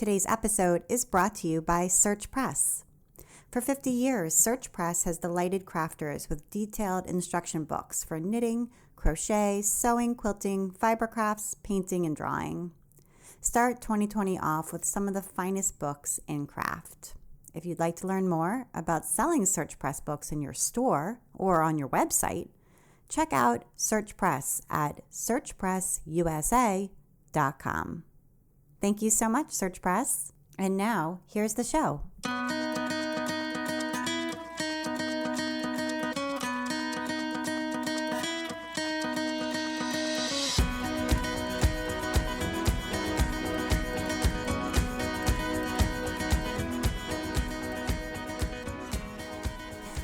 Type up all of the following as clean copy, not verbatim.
Today's episode is brought to you by Search Press. For 50 years, Search Press has delighted crafters with detailed instruction books for knitting, crochet, sewing, quilting, fiber crafts, painting, and drawing. Start 2020 off with some of the finest books in craft. If you'd like to learn more about selling Search Press books in your store or on your website, check out Search Press at searchpressusa.com. Thank you so much, Search Press. And now, here's the show.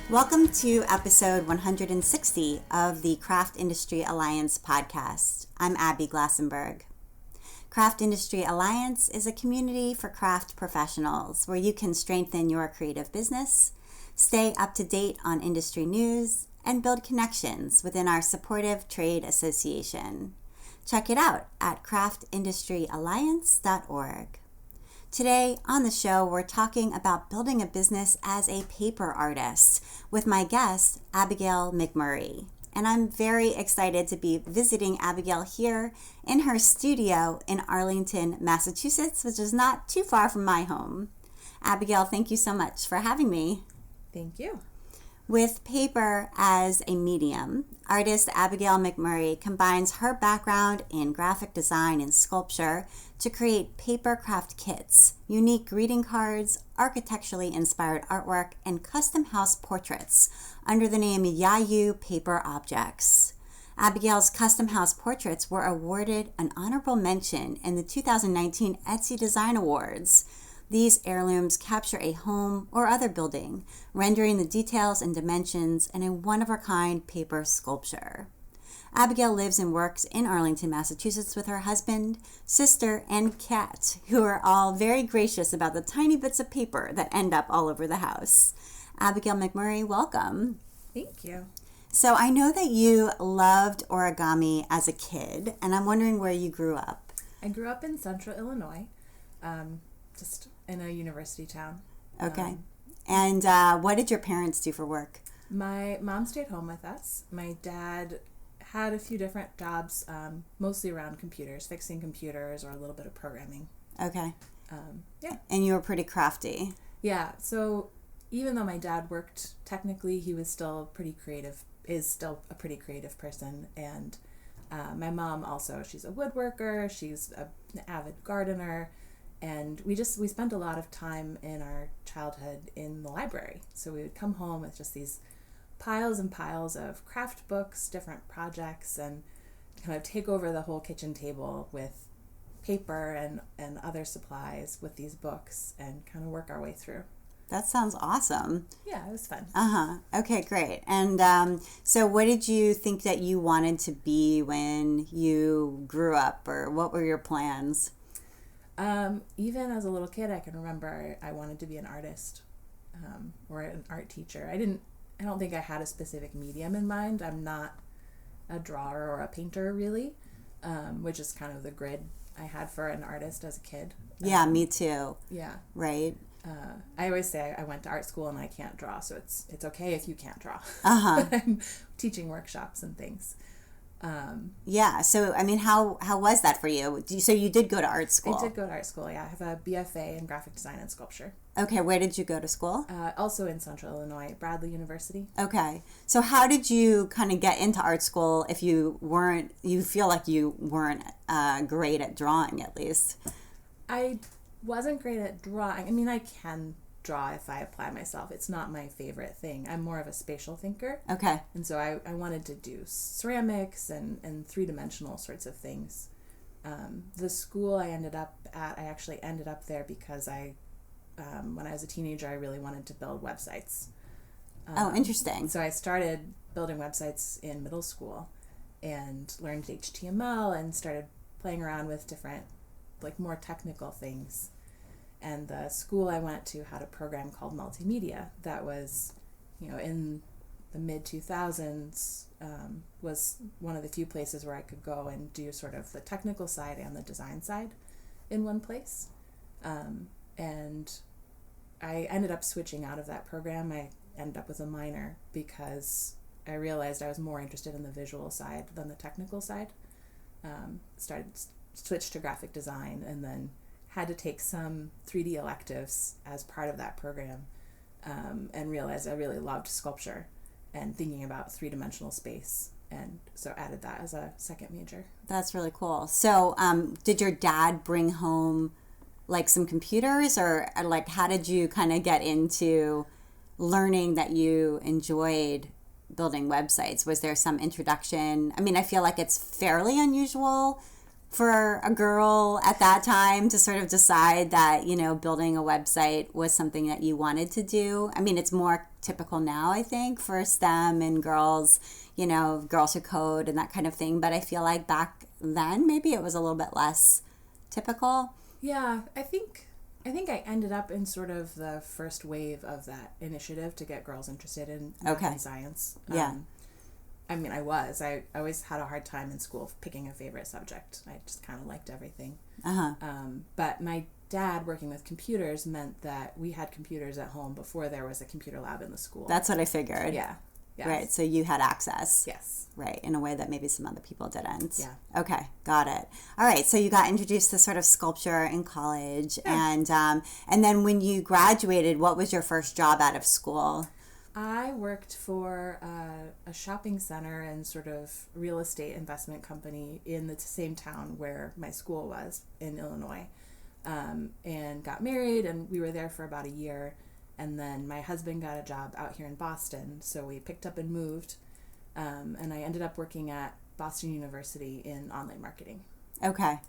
Welcome to episode 160 of the Craft Industry Alliance podcast. I'm Abby Glassenberg. Craft Industry Alliance is a community for craft professionals where you can strengthen your creative business, stay up to date on industry news, and build connections within our supportive trade association. Check it out at craftindustyalliance.org. Today on the show, we're talking about building a business as a paper artist with my guest, Abigail McMurray. And I'm very excited to be visiting Abigail here in her studio in Arlington, Massachusetts, which is not too far from my home. Abigail, thank you so much for having me. Thank you. With paper as a medium, artist Abigail McMurray combines her background in graphic design and sculpture to create papercraft kits, unique greeting cards, architecturally inspired artwork, and custom house portraits under the name Yeiou Paper Objects. Abigail's custom house portraits were awarded an honorable mention in the 2019 Etsy Design Awards. These heirlooms capture a home or other building, rendering the details and dimensions in a one-of-a-kind paper sculpture. Abigail lives and works in Arlington, Massachusetts with her husband, sister, and cat, who are all very gracious about the tiny bits of paper that end up all over the house. Abigail McMurray, welcome. Thank you. So I know that you loved origami as a kid, and I'm wondering where you grew up. I grew up in central Illinois, just in a university town. Okay. And what did your parents do for work? My mom stayed home with us. My dad had a few different jobs, mostly around computers, fixing computers or a little bit of programming. Okay. Yeah. And you were pretty crafty. Yeah. So even though my dad worked, technically he was still pretty creative, is still a pretty creative person. And my mom also, she's a woodworker, she's an avid gardener. And we spent a lot of time in our childhood in the library. So we would come home with just these piles and piles of craft books, different projects, and kind of take over the whole kitchen table with paper and other supplies with these books and kind of work our way through. That sounds awesome. Yeah, it was fun. Okay, great. And so what did you think that you wanted to be when you grew up, or what were your plans? Even as a little kid, I can remember I wanted to be an artist or an art teacher. I don't think I had a specific medium in mind. I'm not a drawer or a painter, really, which is kind of the grid I had for an artist as a kid. Yeah, me too. Yeah. Right. I always say I went to art school and I can't draw, so it's okay if you can't draw. I'm teaching workshops and things. Yeah. So, I mean, how was that for you? So you did go to art school? I did go to art school, yeah. I have a BFA in graphic design and sculpture. Okay. Where did you go to school? Also in central Illinois, Bradley University. Okay. So how did you kind of get into art school if you feel like you weren't great at drawing, at least? I wasn't great at drawing. I mean, I can draw if I apply myself. It's not my favorite thing. I'm more of a spatial thinker. Okay. And so I wanted to do ceramics and three-dimensional sorts of things. The school I actually ended up there because when I was a teenager, I really wanted to build websites. Oh, interesting. So I started building websites in middle school and learned HTML and started playing around with different, more technical things. And the school I went to had a program called multimedia that was, in the mid-2000s, was one of the few places where I could go and do sort of the technical side and the design side in one place. And I ended up switching out of that program. I ended up with a minor because I realized I was more interested in the visual side than the technical side. Switched to graphic design, and then had to take some 3D electives as part of that program, and realized I really loved sculpture and thinking about three-dimensional space, and so added that as a second major. That's really cool. So did your dad bring home like some computers, or like how did you kind of get into learning that you enjoyed building websites? Was there some introduction? I mean, I feel like it's fairly unusual for a girl at that time to sort of decide that, you know, building a website was something that you wanted to do. I mean, it's more typical now, I think, for STEM and girls, you know, girls who code and that kind of thing. But I feel like back then, maybe it was a little bit less typical. Yeah, I think I ended up in sort of the first wave of that initiative to get girls interested in math and science. Yeah. I mean, I always had a hard time in school picking a favorite subject. I just kind of liked everything. But my dad working with computers meant that we had computers at home before there was a computer lab in the school. That's what I figured. Yeah. Yes. Right, so you had access. Yes. Right, in a way that maybe some other people didn't. Yeah. Okay, got it. All right, so you got introduced to sort of sculpture in college, and then when you graduated, what was your first job out of school? I worked for a shopping center and sort of real estate investment company in the same town where my school was in Illinois, and got married, and we were there for about a year. And then my husband got a job out here in Boston, so we picked up and moved, and I ended up working at Boston University in online marketing. Okay.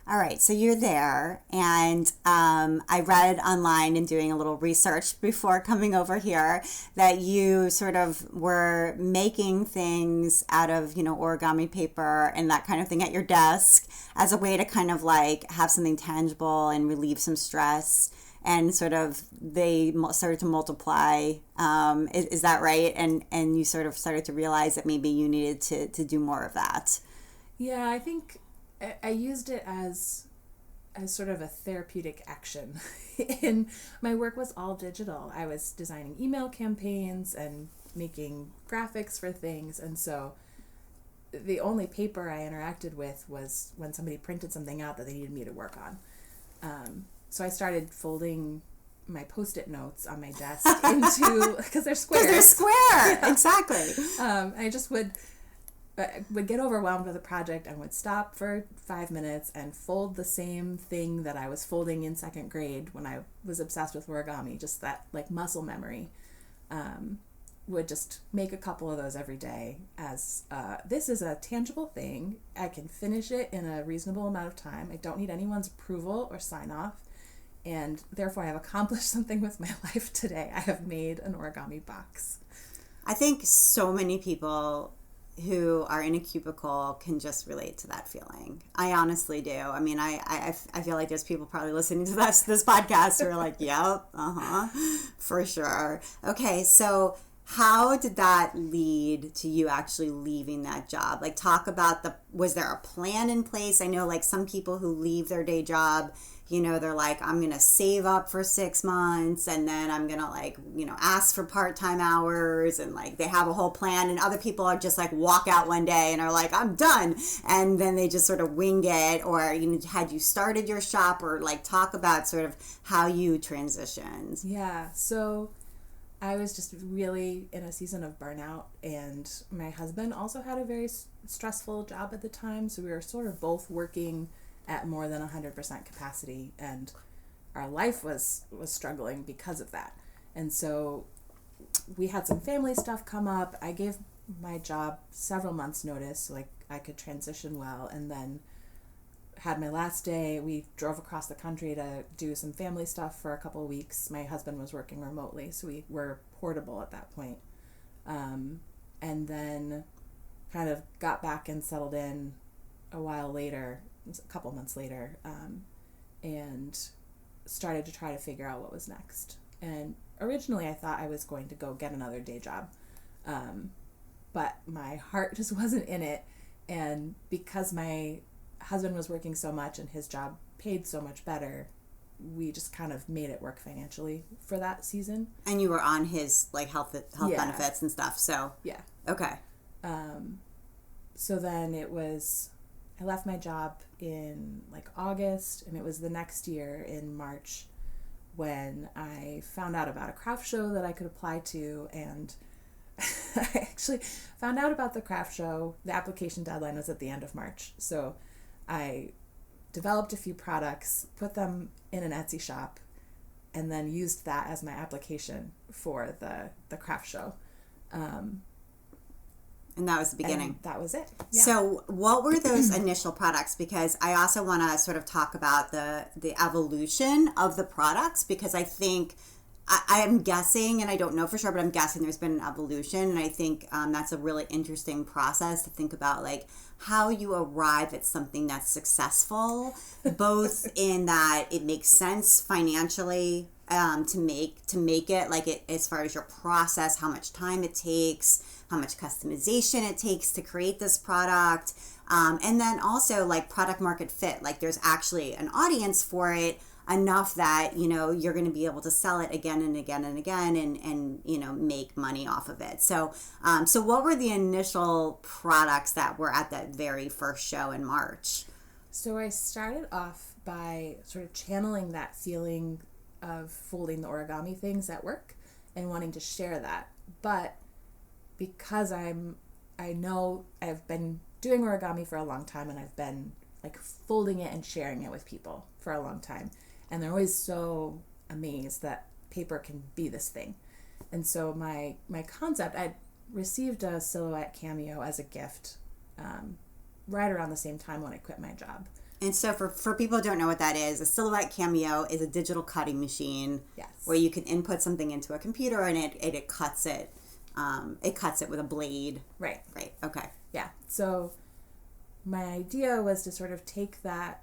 All right, so you're there, and I read online and doing a little research before coming over here that you sort of were making things out of, you know, origami paper and that kind of thing at your desk as a way to kind of like have something tangible and relieve some stress. And sort of they started to multiply. Is that right? And you sort of started to realize that maybe you needed to do more of that. Yeah, I think I used it as sort of a therapeutic action. And my work was all digital. I was designing email campaigns and making graphics for things. And so the only paper I interacted with was when somebody printed something out that they needed me to work on. So I started folding my Post-it notes on my desk into, because they're square. Because they're square, exactly. I just would get overwhelmed with a project and would stop for 5 minutes and fold the same thing that I was folding in second grade when I was obsessed with origami, just that like muscle memory. Would just make a couple of those every day as this is a tangible thing. I can finish it in a reasonable amount of time. I don't need anyone's approval or sign off. And therefore, I have accomplished something with my life today. I have made an origami box. I think so many people who are in a cubicle can just relate to that feeling. I honestly do. I mean, I feel like there's people probably listening to this podcast who are like, yep, for sure. Okay, so how did that lead to you actually leaving that job? Like, talk about was there a plan in place? I know like some people who leave their day job, you know, they're like, I'm going to save up for 6 months and then I'm going to like, you know, ask for part-time hours, and like they have a whole plan, and other people are just like walk out one day and are like, I'm done. And then they just sort of wing it. Or, you know, had you started your shop, or like talk about sort of how you transitioned? Yeah. So I was just really in a season of burnout, and my husband also had a very stressful job at the time. So we were sort of both working at more than 100% capacity, and our life was struggling because of that. And so we had some family stuff come up. I gave my job several months notice so like I could transition well, and then had my last day. We drove across the country to do some family stuff for a couple of weeks. My husband was working remotely, so we were portable at that point. And then kind of got back and settled in a while later, a couple months later, and started to try to figure out what was next. And originally I thought I was going to go get another day job, but my heart just wasn't in it. And because my husband was working so much and his job paid so much better, we just kind of made it work financially for that season. And you were on his like health benefits and stuff, so yeah. Okay. So then I left my job in like August, and it was the next year in March when I found out about a craft show that I could apply to, and I actually found out about the craft show. The application deadline was at the end of March, so I developed a few products, put them in an Etsy shop, and then used that as my application for the craft show. And that was the beginning. And that was it. Yeah. So what were those initial products? Because I also want to sort of talk about the evolution of the products, because I think, I am guessing, and I don't know for sure, but I'm guessing there's been an evolution. And I think that's a really interesting process to think about, like how you arrive at something that's successful, both in that it makes sense financially to make it, like it, as far as your process, how much time it takes, how much customization it takes to create this product. And then also like product market fit, like there's actually an audience for it enough that, you know, you're going to be able to sell it again and again and again and you know, make money off of it. So, so what were the initial products that were at that very first show in March? So I started off by sort of channeling that feeling of folding the origami things at work and wanting to share that. But because I know I've been doing origami for a long time, and I've been like folding it and sharing it with people for a long time, and they're always so amazed that paper can be this thing. And so my concept, I received a silhouette cameo as a gift right around the same time when I quit my job. And so for people who don't know what that is, a silhouette cameo is a digital cutting machine. Yes. Where you can input something into a computer and it cuts it. It cuts it with a blade. Right. Right. Okay. Yeah. So my idea was to sort of take that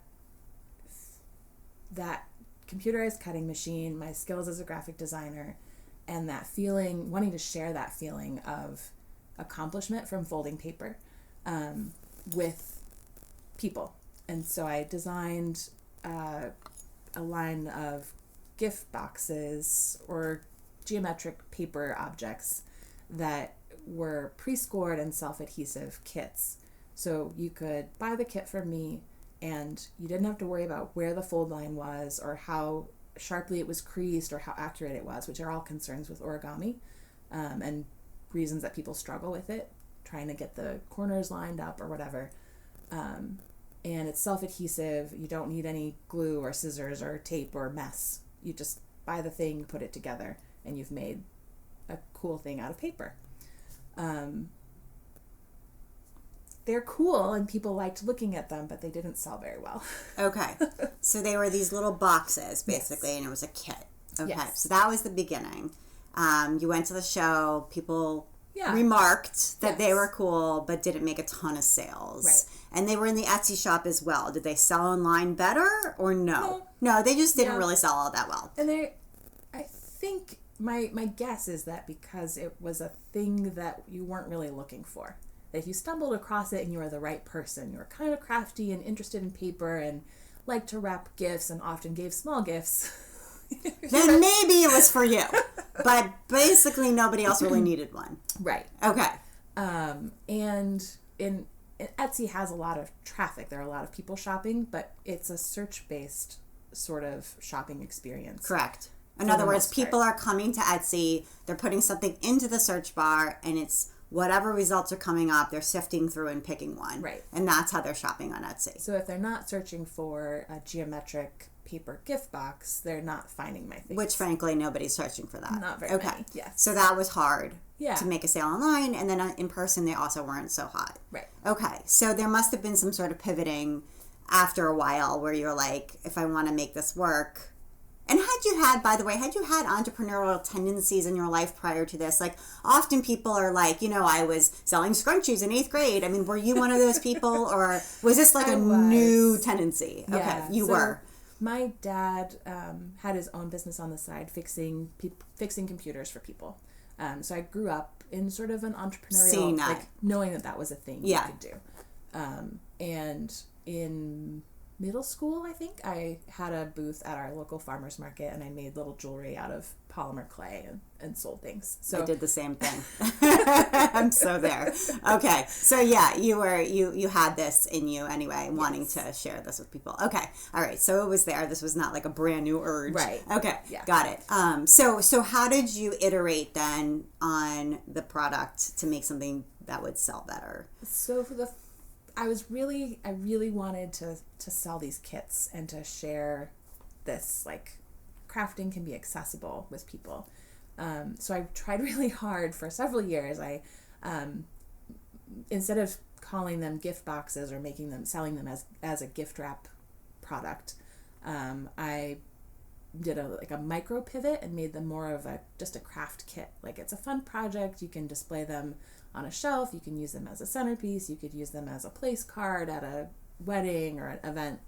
computerized cutting machine, my skills as a graphic designer, and that feeling, wanting to share that feeling of accomplishment from folding paper with people. And so I designed a line of gift boxes or geometric paper objects that were pre-scored and self-adhesive kits. So you could buy the kit from me, and you didn't have to worry about where the fold line was or how sharply it was creased or how accurate it was, which are all concerns with origami and reasons that people struggle with it, trying to get the corners lined up or whatever. And it's self-adhesive. You don't need any glue or scissors or tape or mess. You just buy the thing, put it together, and you've made a cool thing out of paper. They're cool and people liked looking at them, but they didn't sell very well. Okay. So they were these little boxes, basically, yes. And it was a kit. Okay. Yes. So that was the beginning. You went to the show. People remarked that they were cool, but didn't make a ton of sales. Right. And they were in the Etsy shop as well. Did they sell online better or no? No, they just didn't really sell all that well. And I think my guess is that because it was a thing that you weren't really looking for. That if you stumbled across it and you were the right person, you were kind of crafty and interested in paper and liked to wrap gifts and often gave small gifts, then maybe it was for you. But basically nobody else really needed one. Right. Okay. And Etsy has a lot of traffic. There are a lot of people shopping, but it's a search-based sort of shopping experience. Correct. In other words, people are coming to Etsy, they're putting something into the search bar, and it's whatever results are coming up, they're sifting through and picking one. Right. And that's how they're shopping on Etsy. So if they're not searching for a geometric paper gift box, they're not finding my things. Which, frankly, nobody's searching for that. Not very many, yes. So that was hard to make a sale online, and then in person they also weren't so hot. Right. Okay. So there must have been some sort of pivoting after a while where you're like, if I want to make this work. And had you had entrepreneurial tendencies in your life prior to this? Like, often people are like, you know, I was selling scrunchies in 8th grade. I mean, were you one of those people, or was this like new tendency? Okay, yeah, you were. My dad had his own business on the side, fixing computers for people. So I grew up in sort of an entrepreneurial, like knowing that was a thing you could do. And in middle school, I think, I had a booth at our local farmer's market, and I made little jewelry out of polymer clay and sold things. So I did the same thing. I'm so there. Okay. So yeah, you had this in you anyway, wanting to share this with people. Okay. All right. So it was there. This was not like a brand new urge. Right. Okay. Yeah. Got it. So how did you iterate then on the product to make something that would sell better? So I really wanted to sell these kits and to share this, like, crafting can be accessible with people. So I tried really hard for several years. I, instead of calling them gift boxes or selling them as a gift wrap product, I did a micro pivot and made them more of just a craft kit. Like, it's a fun project. You can display them on a shelf. You can use them as a centerpiece. You could use them as a place card at a wedding or an event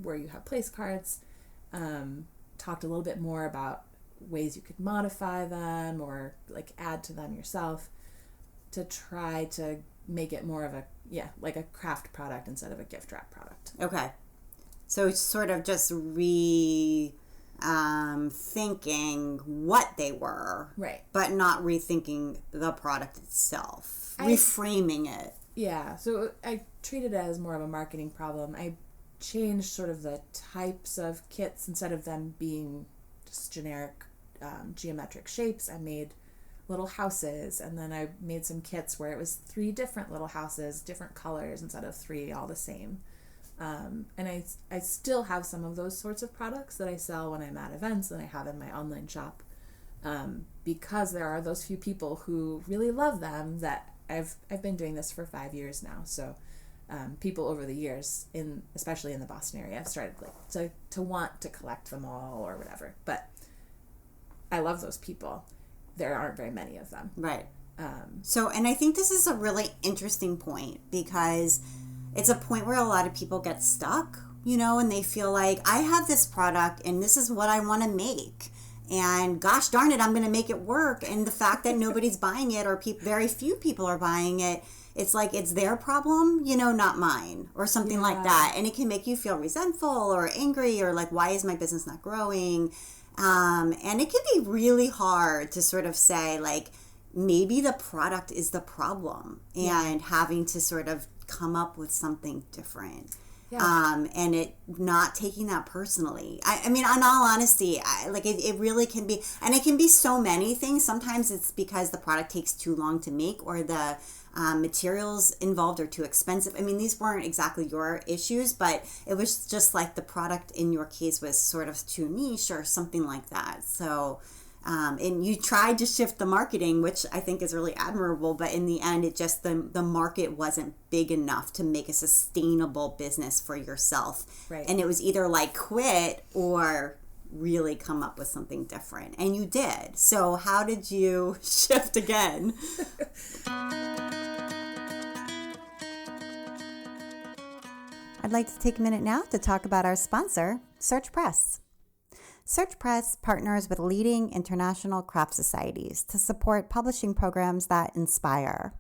where you have place cards. Talked a little bit more about ways you could modify them or like add to them yourself to try to make it more of like a craft product instead of a gift wrap product. Okay. So it's sort of just thinking what they were, right, but not rethinking the product itself, reframing it. Yeah, so I treated it as more of a marketing problem. I changed sort of the types of kits. Instead of them being just generic geometric shapes, I made little houses, and then I made some kits where it was 3 different little houses, different colors instead of 3 all the same. And I still have some of those sorts of products that I sell when I'm at events and I have in my online shop, because there are those few people who really love them. That I've been doing this for 5 years now, so people over the years, especially in the Boston area, have started to want to collect them all or whatever. But I love those people. There aren't very many of them. Right. And I think this is a really interesting point, because it's a point where a lot of people get stuck, and they feel like, I have this product and this is what I want to make. And gosh darn it, I'm going to make it work. And the fact that nobody's buying it, or very few people are buying it, it's like it's their problem, not mine, or something like that. And it can make you feel resentful or angry, or like, why is my business not growing? And it can be really hard to sort of say, like, maybe the product is the problem, and having to sort of come up with something different. And it not taking that personally. I mean, in all honesty, it really can be, and it can be so many things. Sometimes it's because the product takes too long to make, or the materials involved are too expensive. I mean, these weren't exactly your issues, but it was just like the product in your case was sort of too niche or something like that. So, and you tried to shift the marketing, which I think is really admirable, but in the end, it just, the market wasn't big enough to make a sustainable business for yourself. Right. And it was either like quit or really come up with something different. And you did. So how did you shift again? I'd like to take a minute now to talk about our sponsor, Search Press. Search Press partners with leading international craft societies to support publishing programs that inspire.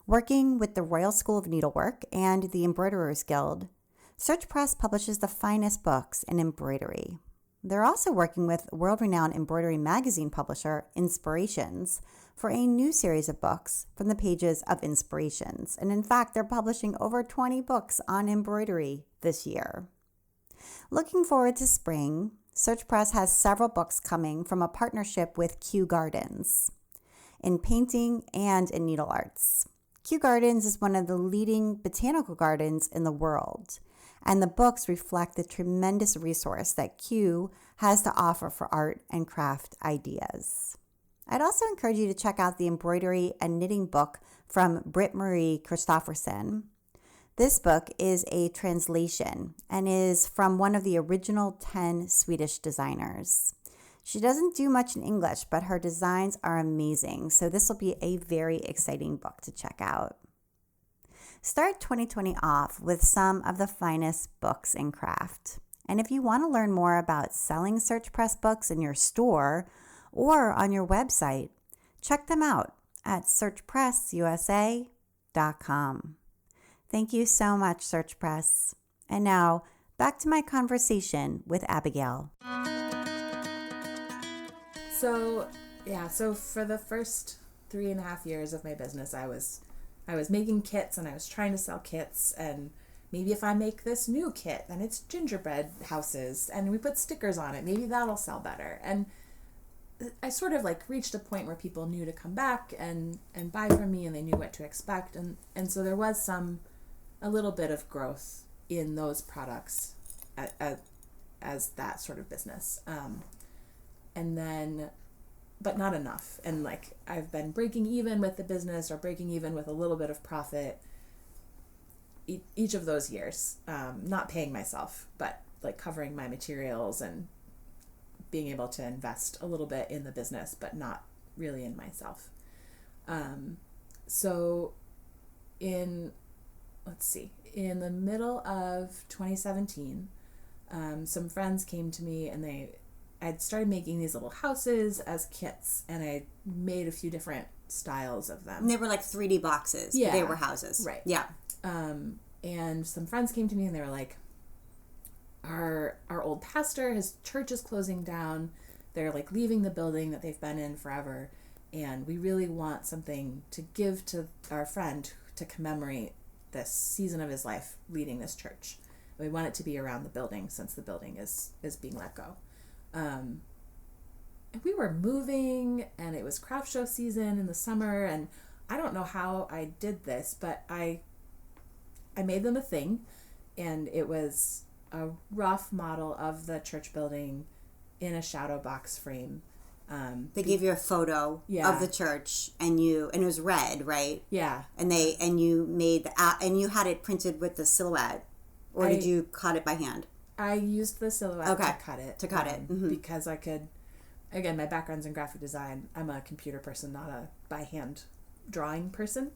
Working with the Royal School of Needlework and the Embroiderers Guild, Search Press publishes the finest books in embroidery. They're also working with world-renowned embroidery magazine publisher Inspirations for a new series of books from the pages of Inspirations. And in fact, they're publishing over 20 books on embroidery this year. Looking forward to spring, Search Press has several books coming from a partnership with Kew Gardens in painting and in needle arts. Kew Gardens is one of the leading botanical gardens in the world, and the books reflect the tremendous resource that Kew has to offer for art and craft ideas. I'd also encourage you to check out the embroidery and knitting book from Britt Marie Christofferson. This book is a translation and is from one of the original 10 Swedish designers. She doesn't do much in English, but her designs are amazing, so this will be a very exciting book to check out. Start 2020 off with some of the finest books in craft. And if you want to learn more about selling Search Press books in your store or on your website, check them out at searchpressusa.com. Thank you so much, Search Press. And now, back to my conversation with Abigail. So for the first 3.5 years of my business, I was making kits, and I was trying to sell kits, and maybe if I make this new kit, then it's gingerbread houses, and we put stickers on it, maybe that'll sell better. And I sort of like reached a point where people knew to come back and buy from me, and they knew what to expect, and so there was a little bit of growth in those products as that sort of business, and then, but not enough. And like I've been breaking even with the business, or breaking even with a little bit of profit each of those years, not paying myself, but like covering my materials and being able to invest a little bit in the business, but not really in myself. So in the middle of 2017, some friends came to me, and I'd started making these little houses as kits, and I made a few different styles of them. And they were like 3D boxes. Yeah. They were houses. Right. Yeah. And some friends came to me, and they were like, our old pastor, his church is closing down. They're like leaving the building that they've been in forever, and we really want something to give to our friend to commemorate this season of his life leading this church. We want it to be around the building, since the building is being let go. And we were moving, and it was craft show season in the summer, and I don't know how I did this, but I made them a thing, and it was a rough model of the church building in a shadow box frame. They gave you a photo of the church, and it was red, right? Yeah. And you made and you had it printed with the silhouette, or did you cut it by hand? I used the silhouette to cut it. Mm-hmm. Because I could, again, my background's in graphic design. I'm a computer person, not a by hand drawing person.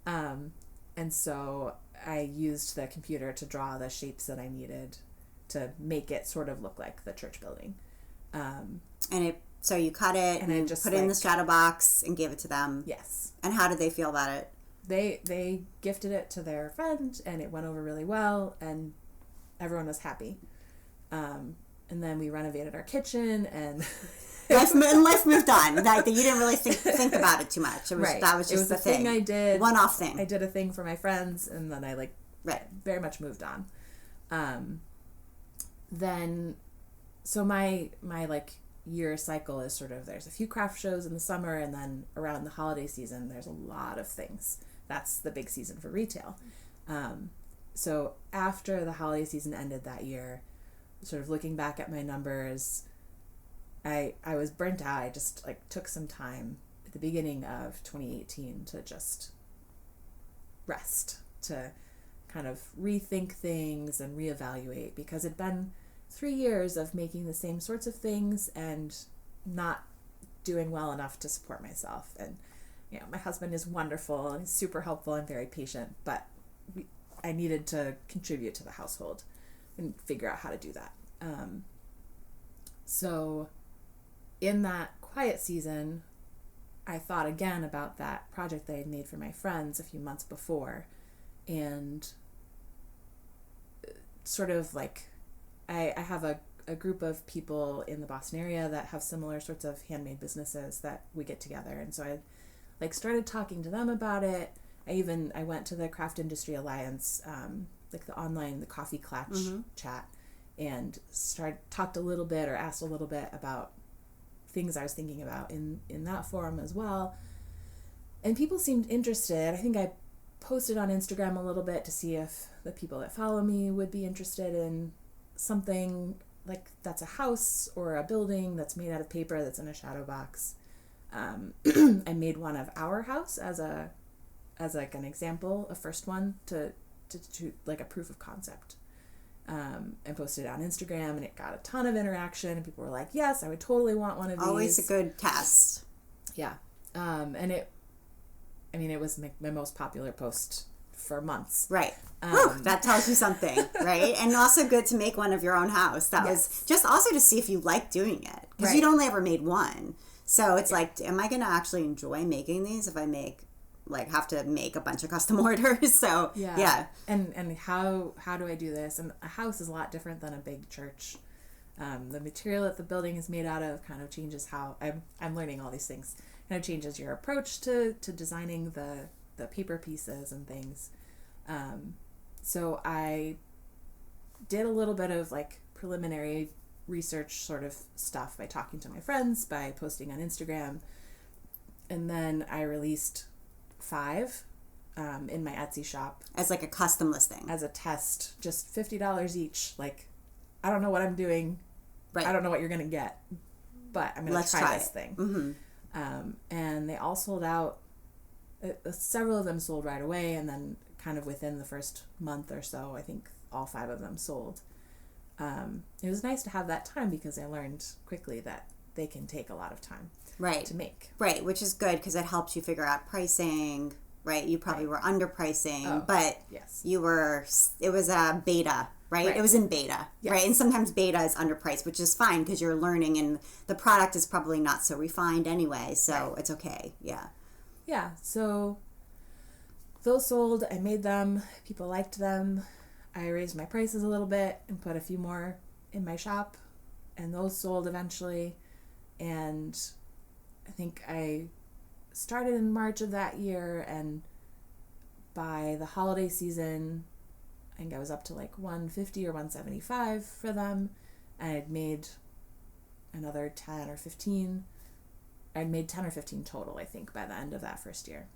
And so I used the computer to draw the shapes that I needed to make it sort of look like the church building. So you cut it and then just put it in the shadow box and gave it to them. Yes. And how did they feel about it? They gifted it to their friend, and it went over really well, and everyone was happy. And then we renovated our kitchen, and life moved on. Like, you didn't really think about it too much. Right. That was just a thing I did. One-off thing. I did a thing for my friends, and then I very much moved on. Then, so my year cycle is sort of, there's a few craft shows in the summer, and then around the holiday season there's a lot of things. That's the big season for retail. So after the holiday season ended that year, sort of looking back at my numbers, I was burnt out. I just took some time at the beginning of 2018 to just rest, to kind of rethink things and reevaluate, because it'd been 3 years of making the same sorts of things and not doing well enough to support myself. And my husband is wonderful and he's super helpful and very patient, but I needed to contribute to the household and figure out how to do that. So in that quiet season, I thought again about that project that I had made for my friends a few months before, and sort of I have a group of people in the Boston area that have similar sorts of handmade businesses that we get together. And so I started talking to them about it. I went to the Craft Industry Alliance, the coffee clatch chat, and talked a little bit, or asked a little bit about things I was thinking about in that forum as well. And people seemed interested. I think I posted on Instagram a little bit to see if the people that follow me would be interested in something that's a house or a building that's made out of paper that's in a shadow box. I made one of our house as an example, a first one to a proof of concept, and posted it on Instagram, and it got a ton of interaction, and people were like, yes, I would totally want one of these. Always a good test. Yeah. And it was my most popular post for months. Right. That tells you something, right? And also good to make one of your own house. That was just also to see if you like doing it, because you'd only ever made one. So it's am I going to actually enjoy making these if I make like have to make a bunch of custom orders. So yeah. And how do I do this? And a house is a lot different than a big church. The material that the building is made out of kind of changes how I'm learning all these things. Kind of changes your approach to designing the paper pieces and things. So I did a little bit of like preliminary research sort of stuff by talking to my friends, by posting on Instagram, and then I released 5 in my Etsy shop as like a custom listing, as a test, just $50 each. Like, I don't know what I'm doing, right? I don't know what you're gonna get, but I'm gonna try this thing. Mm-hmm. And they all sold out. Several of them sold right away, and then kind of within the first month or so, I think all 5 of them sold. It was nice to have that time because I learned quickly that they can take a lot of time to make. Right, which is good because it helps you figure out pricing, right? You probably were underpricing, but yes, it was a beta, right? It was in beta, right? And sometimes beta is underpriced, which is fine because you're learning and the product is probably not so refined anyway, so it's okay, yeah. Yeah, so those sold, I made them, people liked them. I raised my prices a little bit and put a few more in my shop, and those sold eventually. And I think I started in March of that year, and by the holiday season, I think I was up to like 150 or 175 for them, and I'd made another 10 or 15. I'd made 10 or 15 total, I think, by the end of that first year.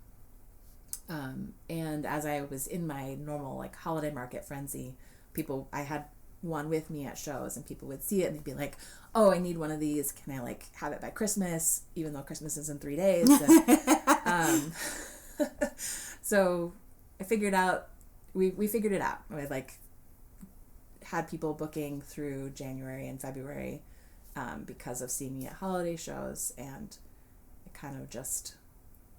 And as I was in my normal like holiday market frenzy, I had one with me at shows, and people would see it and they'd be like, oh, I need one of these. Can I like have it by Christmas, even though Christmas is in 3 days? And, so I figured out, we figured it out. I like had people booking through January and February because of seeing me at holiday shows, and it kind of just...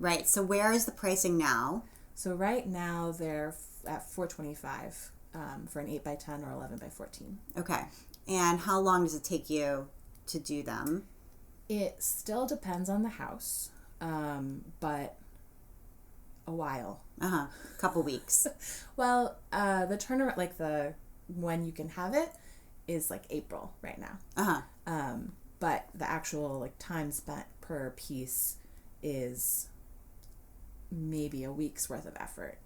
Right. So where is the pricing now? So right now they're at $425 for an 8x10 or 11x14. Okay. And how long does it take you to do them? It still depends on the house, but a while. A couple weeks. Well, the turnaround, like when you can have it, is like April right now. But the actual like time spent per piece is maybe a week's worth of effort,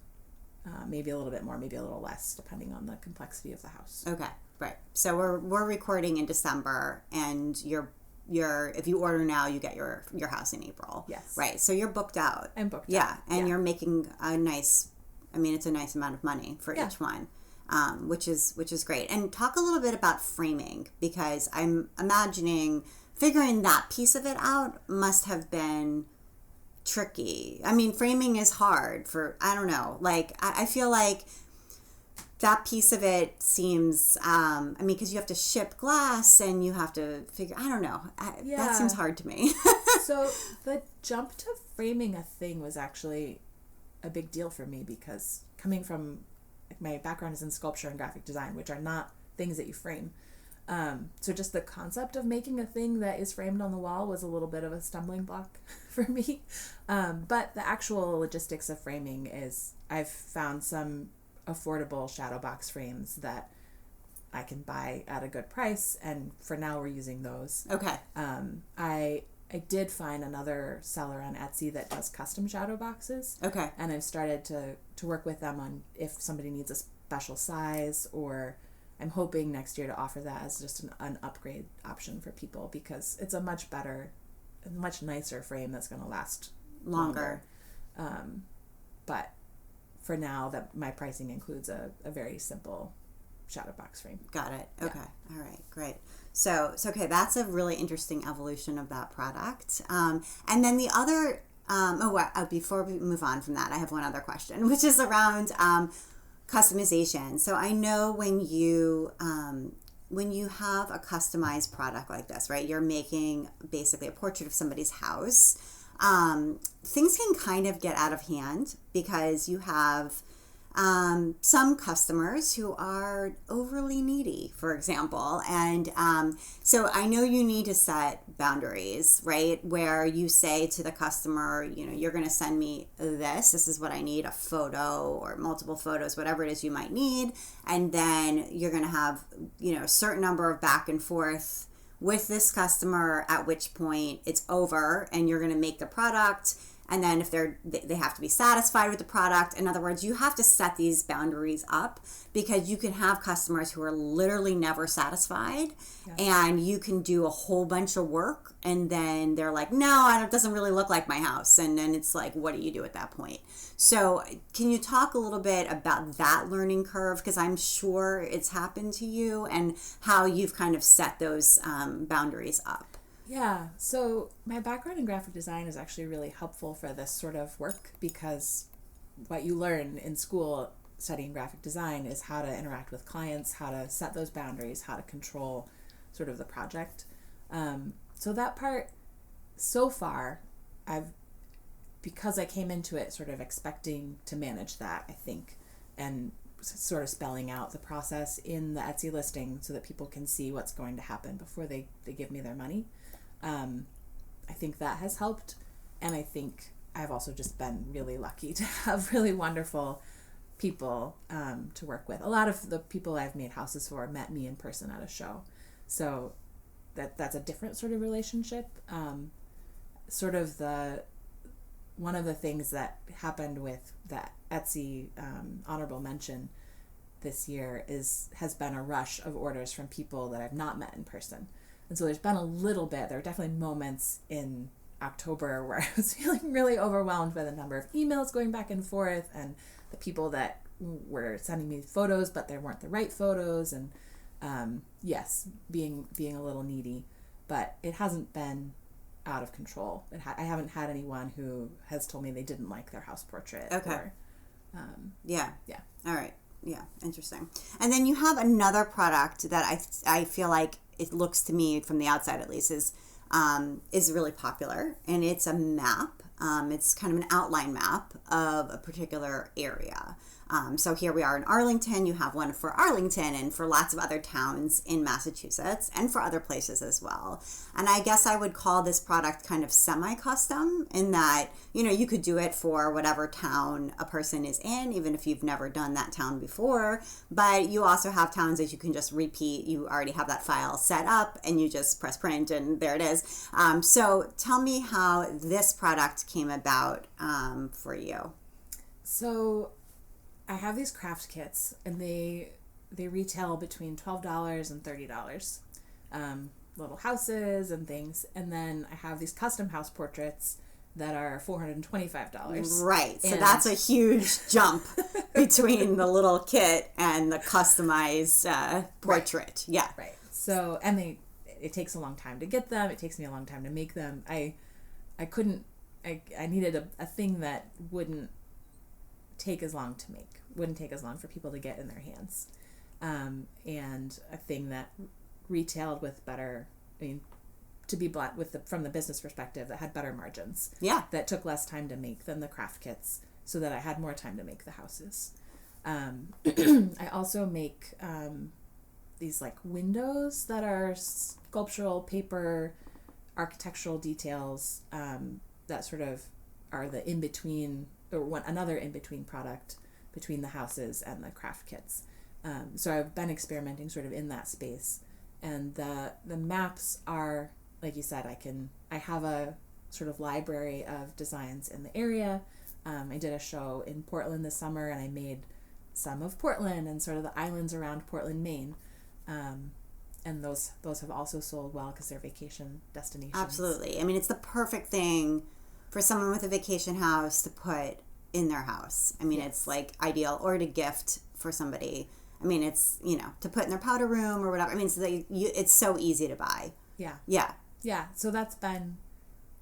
maybe a little bit more, maybe a little less, depending on the complexity of the house. Okay, right. So we're recording in December, and if you order now, you get your house in April. Yes. Right. So you're booked out. I'm booked. Yeah, and you're making it's a nice amount of money for each one, which is great. And talk a little bit about framing, because I'm imagining figuring that piece of it out must have been tricky. I mean, framing is hard I don't know. Like, I feel like that piece of it seems, because you have to ship glass and you have to figure, I don't know. That seems hard to me. So the jump to framing a thing was actually a big deal for me, because coming from, my background is in sculpture and graphic design, which are not things that you frame. So just the concept of making a thing that is framed on the wall was a little bit of a stumbling block for me. But the actual logistics of framing is, I've found some affordable shadow box frames that I can buy at a good price, and for now we're using those. Okay. I did find another seller on Etsy that does custom shadow boxes. Okay. And I've started to work with them on if somebody needs a special size, or I'm hoping next year to offer that as just an upgrade option for people, because it's a much better, much nicer frame that's going to last longer. But for now, that my pricing includes a very simple shadow box frame. Got it. Okay. Yeah. All right. Great. So okay, that's a really interesting evolution of that product. And then the other, before we move on from that, I have one other question, which is around customization. So I know when you have a customized product like this, right, you're making basically a portrait of somebody's house, things can kind of get out of hand, because you have some customers who are overly needy, for example. And so I know you need to set boundaries, right? Where you say to the customer, you're going to send me this. This is what I need, a photo or multiple photos, whatever it is you might need. And then you're going to have, a certain number of back and forth with this customer, at which point it's over and you're going to make the product. And then if they have to be satisfied with the product. In other words, you have to set these boundaries up, because you can have customers who are literally never satisfied, and you can do a whole bunch of work and then they're like, no, it doesn't really look like my house. And then it's like, what do you do at that point? So can you talk a little bit about that learning curve? Because I'm sure it's happened to you, and how you've kind of set those boundaries up. Yeah, so my background in graphic design is actually really helpful for this sort of work, because what you learn in school studying graphic design is how to interact with clients, how to set those boundaries, how to control sort of the project. So that part, so far, because I came into it sort of expecting to manage that, I think, and sort of spelling out the process in the Etsy listing so that people can see what's going to happen before they give me their money. I think that has helped, and I think I've also just been really lucky to have really wonderful people to work with. A lot of the people I've made houses for met me in person at a show, so that's a different sort of relationship. Sort of one of the things that happened with the Etsy honorable mention this year has been a rush of orders from people that I've not met in person. And so there's been a little bit, there were definitely moments in October where I was feeling really overwhelmed by the number of emails going back and forth, and the people that were sending me photos, but they weren't the right photos, and yes, being a little needy. But it hasn't been out of control. I haven't had anyone who has told me they didn't like their house portrait. Okay. Yeah. All right. Yeah. Interesting. And then you have another product that I feel like, it looks to me from the outside at least, is really popular, and it's a map. It's kind of an outline map of a particular area. So here we are in Arlington. You have one for Arlington and for lots of other towns in Massachusetts and for other places as well. And I guess I would call this product kind of semi-custom, in that, you could do it for whatever town a person is in, even if you've never done that town before. But you also have towns that you can just repeat. You already have that file set up and you just press print and there it is. So tell me how this product came about for you. So I have these craft kits, and they retail between $12 and $30. Little houses and things. And then I have these custom house portraits that are $425. Right. So that's a huge jump between the little kit and the customized portrait. Right. Yeah. Right. So, and it takes a long time to get them. It takes me a long time to make them. I needed a thing that wouldn't take as long to make, wouldn't take as long for people to get in their hands, and a thing that retailed with better, to be blunt, from the business perspective, that had better margins. Yeah. That took less time to make than the craft kits, so that I had more time to make the houses. I also make these like windows that are sculptural paper, architectural details that sort of are the in-between, or another in-between product between the houses and the craft kits. So I've been experimenting sort of in that space. And the maps are, like you said, I have a sort of library of designs in the area. I did a show in Portland this summer, and I made some of Portland and sort of the islands around Portland, Maine. And those have also sold well because they're vacation destinations. Absolutely. I mean, it's the perfect thing for someone with a vacation house to put in their house. I mean, yes. It's like ideal, or to gift for somebody. I mean, it's, to put in their powder room or whatever. I mean, it's so easy to buy. Yeah. Yeah. Yeah. So that's been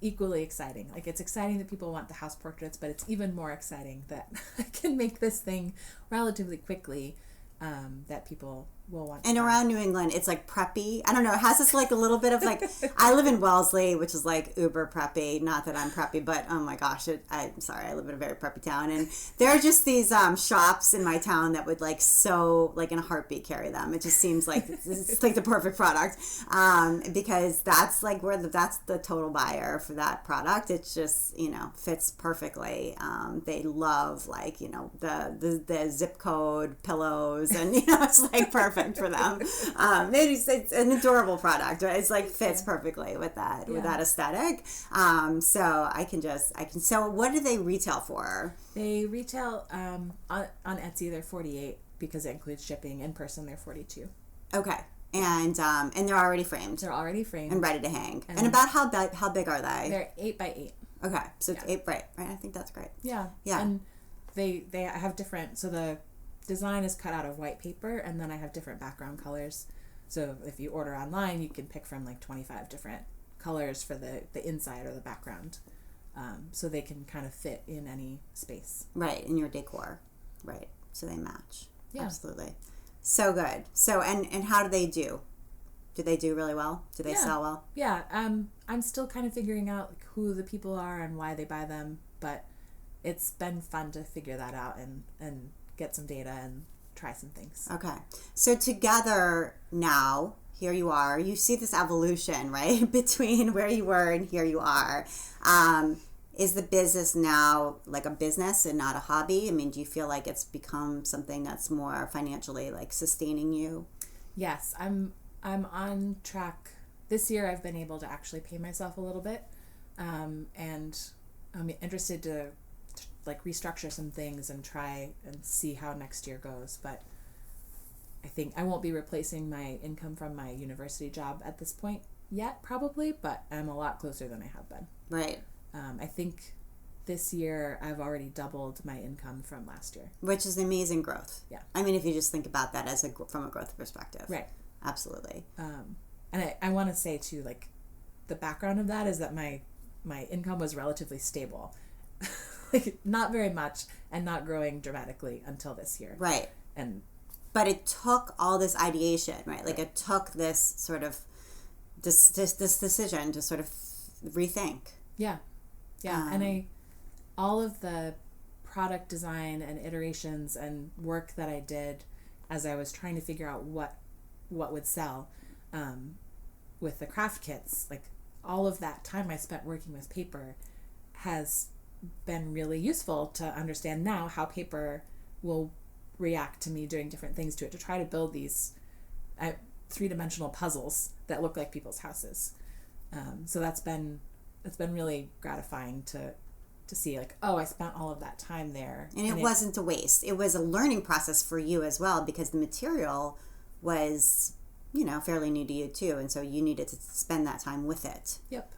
equally exciting. Like, it's exciting that people want the house portraits, but it's even more exciting that I can make this thing relatively quickly, that people will want. And around New England, it's like preppy. I don't know. It has this like a little bit of like. I live in Wellesley, which is like uber preppy. Not that I'm preppy, but oh my gosh, I'm sorry. I live in a very preppy town, and there are just these shops in my town that would like so like in a heartbeat carry them. It just seems like it's like the perfect product, because that's like that's the total buyer for that product. It's just fits perfectly. They love like the zip code pillows, and it's like perfect for them. It's an adorable product, right? It's like fits perfectly with that aesthetic. So I can so what do they retail for? They retail on Etsy they're $48 because it includes shipping. In person they're $42. Okay. And they're already framed. They're already framed and ready to hang. And about how big are they? They're 8 by 8. Okay. So it's 8 right. I think that's great. Yeah. Yeah. And they have different, so the design is cut out of white paper, and then I have different background colors. So if you order online, you can pick from like 25 different colors for the inside or the background. So they can kind of fit in any space. Right, in your decor. Right. So they match. Yeah. Absolutely. So good. So and how do they do? Do they do really well? Do they sell well? Yeah. I'm still kind of figuring out like who the people are and why they buy them, but it's been fun to figure that out and get some data and try some things. Okay. So together now, here you are. You see this evolution, right? Between where you were and here you are. Is the business now like a business and not a hobby? I mean, do you feel like it's become something that's more financially like sustaining you? Yes, I'm on track. This year I've been able to actually pay myself a little bit. And I'm interested to like restructure some things and try and see how next year goes. But I think I won't be replacing my income from my university job at this point yet, probably, but I'm a lot closer than I have been. Right. I think this year I've already doubled my income from last year. Which is amazing growth. Yeah. I mean, if you just think about that as from a growth perspective. Right. Absolutely. And I want to say too, like the background of that is that my income was relatively stable. Like not very much and not growing dramatically until this year. Right. But it took all this ideation, right? Like it took this sort of this decision to sort of rethink. Yeah. Yeah. And all of the product design and iterations and work that I did as I was trying to figure out what would sell with the craft kits, like all of that time I spent working with paper has been really useful to understand now how paper will react to me doing different things to it, to try to build these three-dimensional puzzles that look like people's houses. So that's been really gratifying to see, like, oh, I spent all of that time there. And it wasn't a waste. It was a learning process for you as well, because the material was, fairly new to you too. And so you needed to spend that time with it. Yep.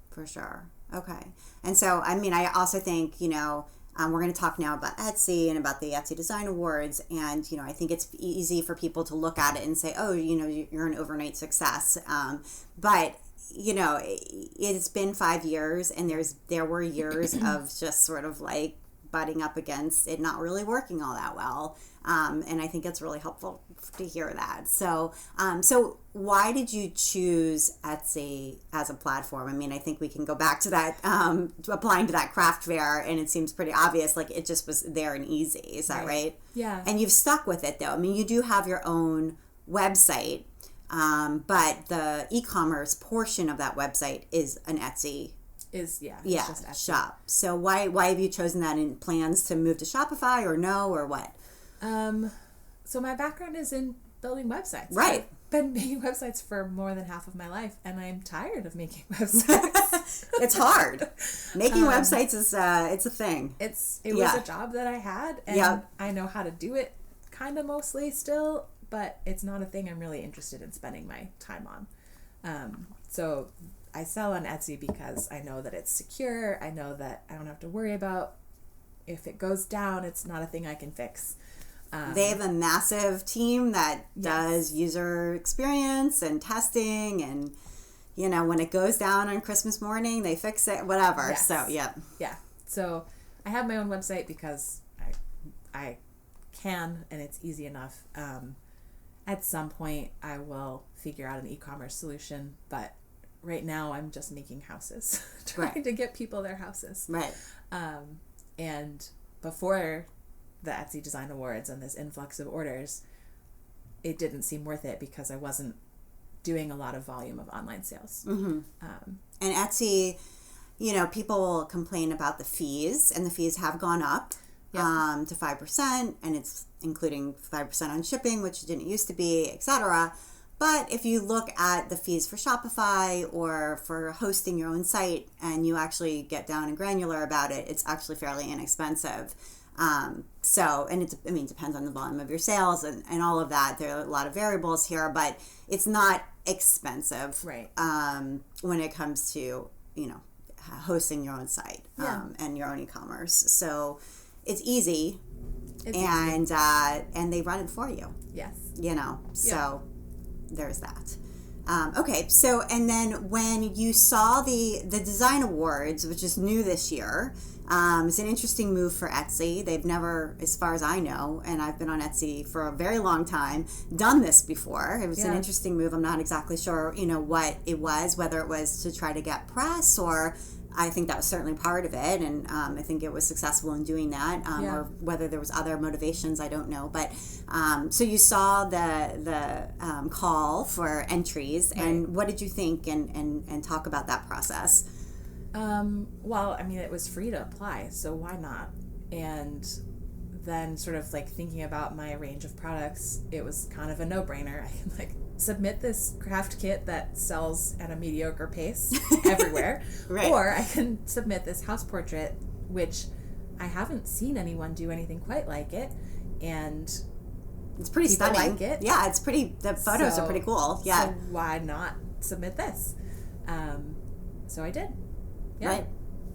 For sure. Okay. And so, I mean, I also think, we're going to talk now about Etsy and about the Etsy Design Awards. And, I think it's easy for people to look at it and say, oh, you're an overnight success. But it's been 5 years, and there were years of just sort of like butting up against it not really working all that well. And I think it's really helpful to hear that. So why did you choose Etsy as a platform? I mean, I think we can go back to that, applying to that craft fair, and it seems pretty obvious, like it just was there and easy. Is that right? Yeah. And you've stuck with it though. I mean, you do have your own website, but the e-commerce portion of that website is an Etsy it's just Etsy. Shop. So why have you chosen that? In plans to move to Shopify or no, or what? So my background is in building websites. Right. I've been making websites for more than half of my life, and I'm tired of making websites. It's hard. Making websites is it's a thing. It was a job that I had, and I know how to do it kind of mostly still, but it's not a thing I'm really interested in spending my time on. So I sell on Etsy because I know that it's secure. I know that I don't have to worry about if it goes down, it's not a thing I can fix. They have a massive team that does user experience and testing, and when it goes down on Christmas morning, they fix it, whatever. Yes. So yeah. So I have my own website because I can, and it's easy enough. at some point I will figure out an e-commerce solution, but right now I'm just making houses, trying to get people their houses. Right. And before the Etsy Design Awards and this influx of orders, it didn't seem worth it because I wasn't doing a lot of volume of online sales. Mm-hmm. And Etsy, you know, people will complain about the fees, and the fees have gone up to 5%, and it's including 5% on shipping, which it didn't used to be, etc. But if you look at the fees for Shopify or for hosting your own site, and you actually get down and granular about it, it's actually fairly inexpensive. So, and it depends on the volume of your sales and all of that. There are a lot of variables here, but it's not expensive, right? When it comes to, you know, hosting your own site, and your own e-commerce. So it's easy, and they run it for you. Yes. You know, so there's that. Okay, so, and then when you saw the Design Awards, which is new this year, it's an interesting move for Etsy. They've never, as far as I know, and I've been on Etsy for a very long time, done this before. It was an interesting move. I'm not exactly sure, you know, what it was, whether it was to try to get press, or I think that was certainly part of it, and I think it was successful in doing that, or whether there was other motivations, I don't know. But so you saw the call for entries, and what did you think, and talk about that process? Well, I mean, it was free to apply, so why not? And then sort of like thinking about my range of products, it was kind of a no-brainer. I can like submit this craft kit that sells at a mediocre pace everywhere, or I can submit this house portrait, which I haven't seen anyone do anything quite like it, and it's pretty stunning. Like it. Yeah, it's pretty. The photos are pretty cool. Yeah. So why not submit this? So I did. Yeah. Right.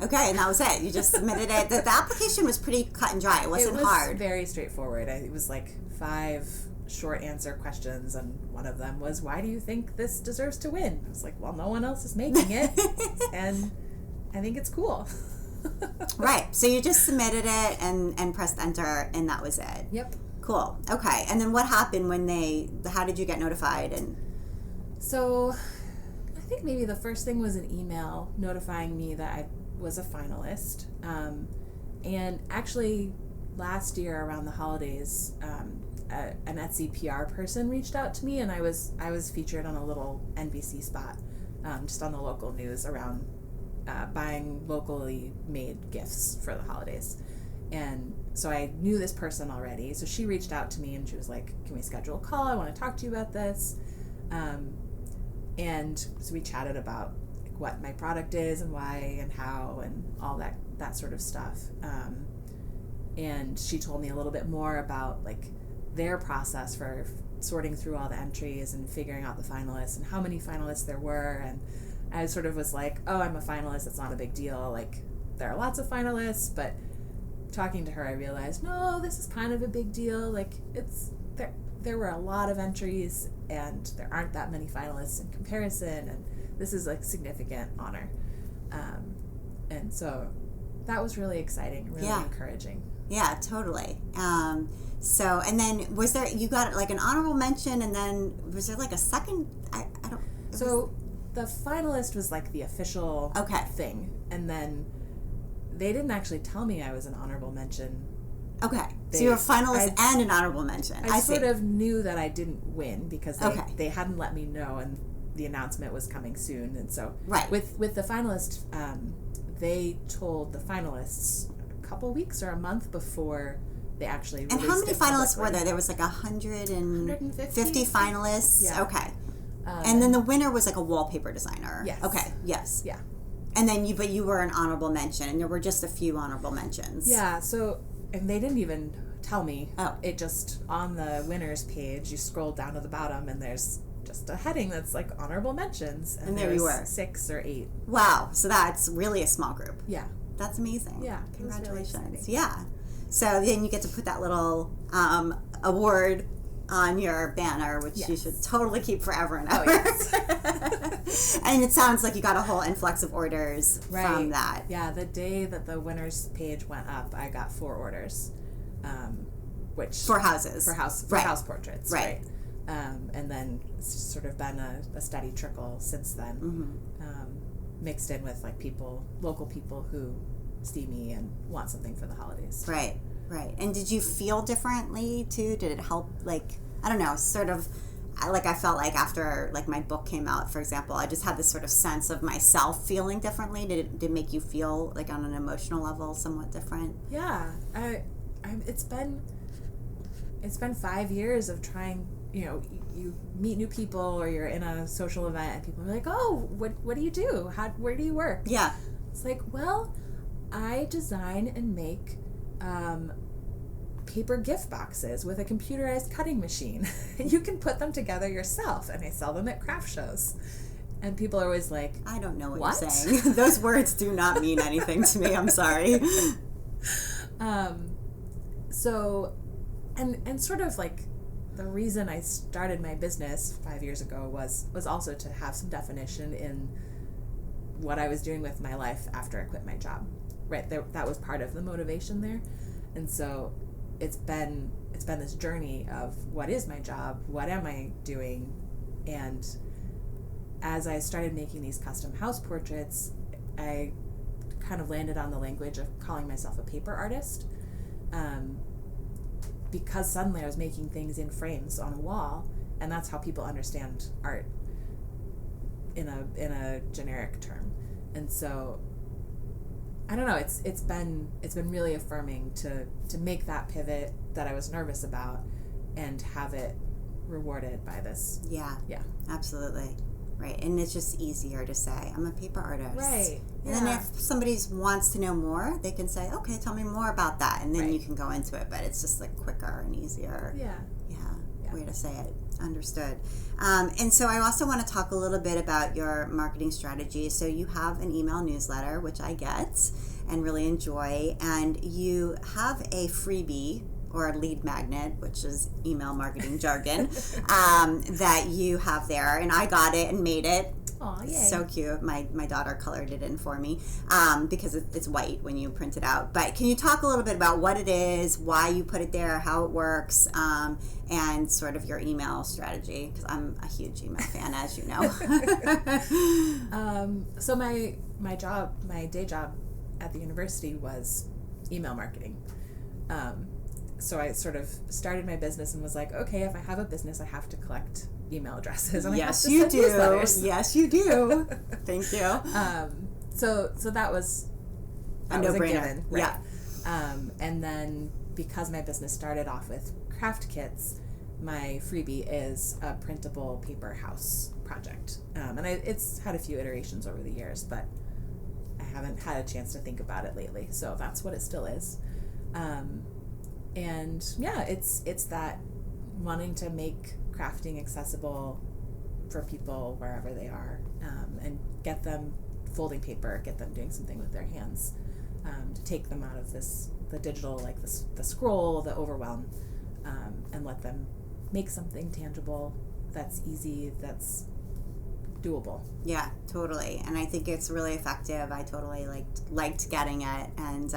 Okay, and that was it. You just submitted it. The application was pretty cut and dry. It wasn't hard. It was very straightforward. It was like 5 short answer questions, and one of them was, why do you think this deserves to win? I was like, well, no one else is making it, and I think it's cool. Right. So you just submitted it and pressed enter, and that was it. Yep. Cool. Okay. And then what happened how did you get notified? And so I think maybe the first thing was an email notifying me that I was a finalist. And actually last year around the holidays, an Etsy PR person reached out to me, and I was featured on a little NBC spot, just on the local news around buying locally made gifts for the holidays. And so I knew this person already. So she reached out to me and she was like, can we schedule a call? I want to talk to you about this. And so we chatted about like what my product is and why and how and all that sort of stuff. And she told me a little bit more about like their process for sorting through all the entries and figuring out the finalists and how many finalists there were. And I sort of was like, oh, I'm a finalist. It's not a big deal. Like, there are lots of finalists, but talking to her, I realized, no, this is kind of a big deal. Like, there were a lot of entries, and there aren't that many finalists in comparison, and this is like significant honor. And so that was really exciting, really encouraging. Yeah, totally. So, and then you got like an honorable mention, and then was there like a second? The finalist was like the official thing, and then they didn't actually tell me I was an honorable mention. Okay, so you were a finalist and an honorable mention. I sort of knew that I didn't win because they hadn't let me know, and the announcement was coming soon, and so with the finalist, they told the finalists a couple weeks or a month before they actually released. And how many finalists were there? There was like 150 finalists. Yeah. Okay. And then the winner was like a wallpaper designer. Yes. Okay. Yes. Yeah. And then you were an honorable mention, and there were just a few honorable mentions. Yeah. So, and they didn't even tell me. Oh. It just, on the winners page, you scroll down to the bottom, and there's just a heading that's like honorable mentions. And there you were. 6 or 8. Wow. So that's really a small group. Yeah. That's amazing. Yeah. Congratulations. Really yeah. So then you get to put that little award on your banner, which you should totally keep forever and ever. Oh, yes. And it sounds like you got a whole influx of orders from that. Yeah, the day that the winners page went up, I got 4 orders, which for houses, for house portraits, right? And then it's sort of been a steady trickle since then, mixed in with like local people who see me and want something for the holidays. Right. And did you feel differently too? Did it help, like, I don't know, sort of, like I felt like after like my book came out, for example, I just had this sort of sense of myself feeling differently. Did it make you feel like on an emotional level somewhat different? Yeah. It's been 5 years of trying, you meet new people or you're in a social event and people are like, oh, what do you do? Where do you work? Yeah. It's like, well, I design and make paper gift boxes with a computerized cutting machine. You can put them together yourself, and I sell them at craft shows. And people are always like, I don't know what you're saying. Those words do not mean anything to me. I'm sorry. So, and sort of like the reason I started my business 5 years ago was also to have some definition in what I was doing with my life after I quit my job. Right, that was part of the motivation there. And so it's been this journey of what is my job, what am I doing, and as I started making these custom house portraits, I kind of landed on the language of calling myself a paper artist, because suddenly I was making things in frames on a wall, and that's how people understand art in a generic term. And so I don't know, it's been really affirming to make that pivot that I was nervous about and have it rewarded by this. Yeah. Absolutely. Right. And it's just easier to say, I'm a paper artist. Right. And then if somebody wants to know more, they can say, okay, tell me more about that. And then you can go into it. But it's just like quicker and easier. Yeah. Way to say it. Understood. And so I also want to talk a little bit about your marketing strategy. So you have an email newsletter, which I get and really enjoy. And you have a freebie or a lead magnet, which is email marketing jargon, that you have there. And I got it and made it. Aw, yay. So cute. My daughter colored it in for me, because it's white when you print it out. But can you talk a little bit about what it is, why you put it there, how it works, and sort of your email strategy? Because I'm a huge email fan, as you know. So my day job at the university was email marketing. So I sort of started my business and was like, okay, if I have a business, I have to collect email addresses. And Yes, I have to you send do. newsletters. Yes, you do. Thank you. So that was a no-brainer. Given, right? Yeah. And then because my business started off with craft kits, my freebie is a printable paper house project. And it's had a few iterations over the years, but I haven't had a chance to think about it lately. So that's what it still is. And yeah, it's that wanting to make crafting accessible for people wherever they are, and get them folding paper, get them doing something with their hands, to take them out of the digital, like the scroll, the overwhelm, and let them make something tangible that's easy, that's doable. Yeah, totally. And I think it's really effective. I totally liked getting it. And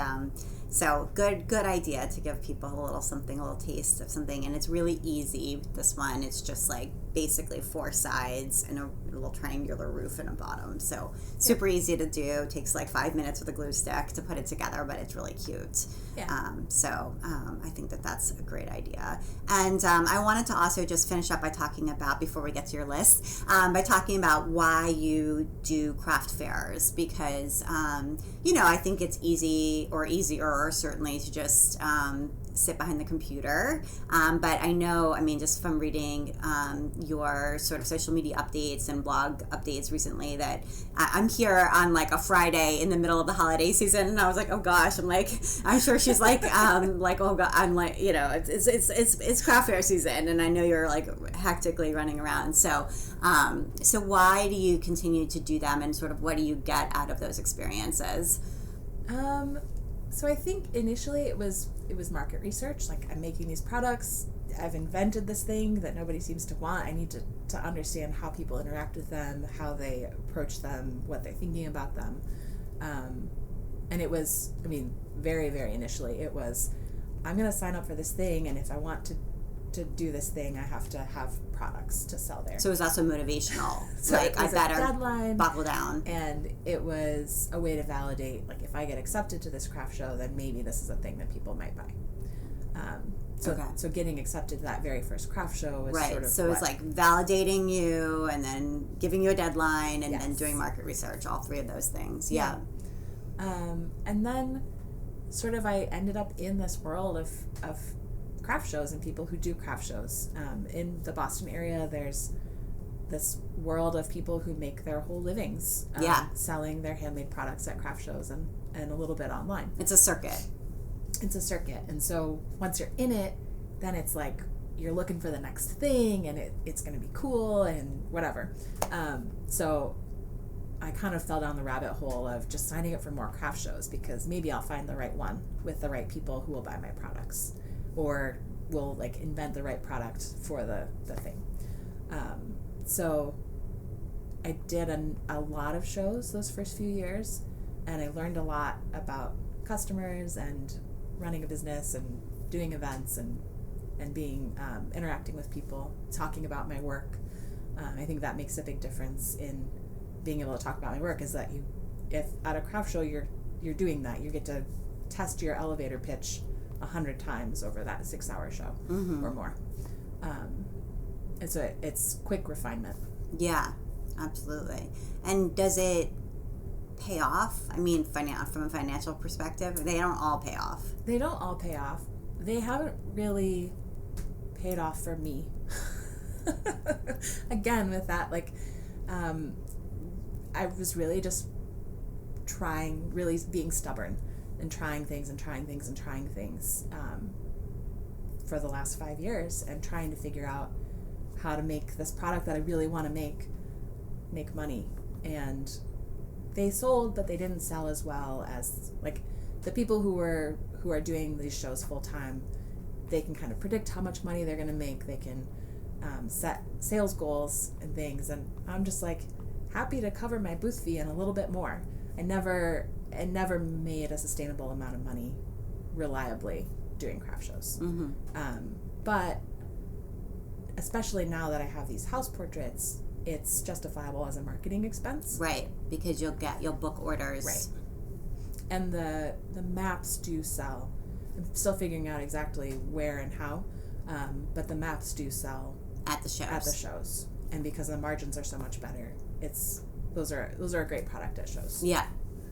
so good idea to give people a little taste of something. And it's really easy. This one, it's just like basically 4 sides and a little triangular roof and a bottom. So super easy to do. Takes like 5 minutes with a glue stick to put it together, but it's really cute. Yeah. I think that's a great idea. And I wanted to also just finish up by talking about, before we get to your list, by talking about why you do craft fairs, because I think it's easy, or easier certainly, to just sit behind the computer. But I know, just from reading your sort of social media updates and blog updates recently, that I'm here on like a Friday in the middle of the holiday season, and I was like, oh gosh, I'm sure she's like, oh god, I'm like, it's craft fair season, and I know you're like hectically running around. So why do you continue to do them, and sort of what do you get out of those experiences? So I think initially it was market research. Like, I'm making these products, I've invented this thing that nobody seems to want. I need to understand how people interact with them, how they approach them, what they're thinking about them. And it was, very, very initially, it was, I'm going to sign up for this thing, and if I want to do this thing, I have to have products to sell there. So it was also motivational. So like, I better deadline, buckle down. And it was a way to validate, like, if I get accepted to this craft show, then maybe this is a thing that people might buy. So getting accepted to that very first craft show was right. sort of So it's like validating you and then giving you a deadline and yes. then doing market research, all three of those things. Yeah. And then sort of I ended up in this world of craft shows and people who do craft shows. In the Boston area, there's this world of people who make their whole livings selling their handmade products at craft shows and a little bit online. It's a circuit. And so once you're in it, then it's like you're looking for the next thing, and it's going to be cool and whatever. So I kind of fell down the rabbit hole of just signing up for more craft shows, because maybe I'll find the right one with the right people who will buy my products, or will like invent the right product for the thing. So I did a lot of shows those first few years, and I learned a lot about customers and running a business and doing events and being interacting with people, talking about my work. I think that makes a big difference in being able to talk about my work, is that if at a craft show you're doing that, you get to test your elevator pitch 100 times over that 6-hour show or more. It's quick refinement. Yeah, absolutely. And does it pay off? I mean, from a financial perspective, they don't all pay off. They don't all pay off. They haven't really paid off for me. Again, with that, like, I was really just really being stubborn and trying things for the last 5 years, and trying to figure out how to make this product that I really want to make money. And they sold, but they didn't sell as well as, like, the people who are doing these shows full time. They can kind of predict how much money they're going to make. They can set sales goals and things. And I'm just like happy to cover my booth fee and a little bit more. I never made a sustainable amount of money reliably doing craft shows. But especially now that I have these house portraits, it's justifiable as a marketing expense. Right, because you'll book orders. Right. And the maps do sell. I'm still figuring out exactly where and how, but the maps do sell at the shows. And because the margins are so much better, those are a great product at shows. Yeah.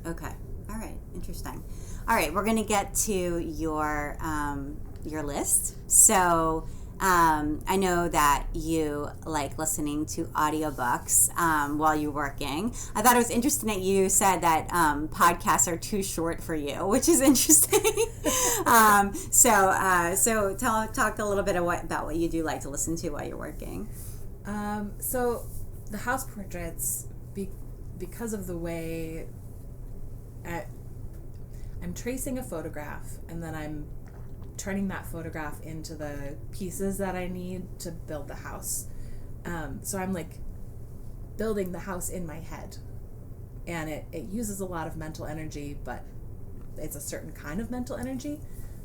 Okay. All right. Interesting. All right, we're going to get to your list. So I know that you like listening to audiobooks while you're working. I thought it was interesting that you said that podcasts are too short for you, which is interesting. So talk a little bit about what you do like to listen to while you're working. So the house portraits, because of the way I'm tracing a photograph, and then I'm turning that photograph into the pieces that I need to build the house. So I'm like building the house in my head, and it uses a lot of mental energy, but it's a certain kind of mental energy.